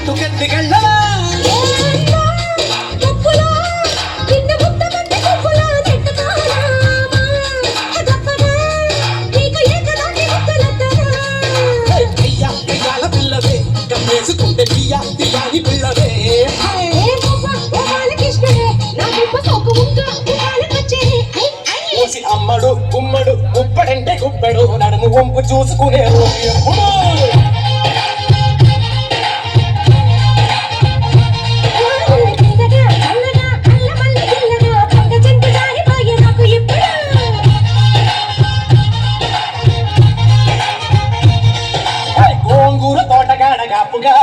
పట్టుకెత్తికెళ్ళవా పిల్లవే కమ్మేసుకుంటే బియ్యా బియ్యాని పిల్లవే అమ్మడు గుమ్మడు గుప్పడంటే గుప్పెడు నడుము వంపు చూసుకునే ఎప్పుడు గోంగూర తోటగాడ కాపుగా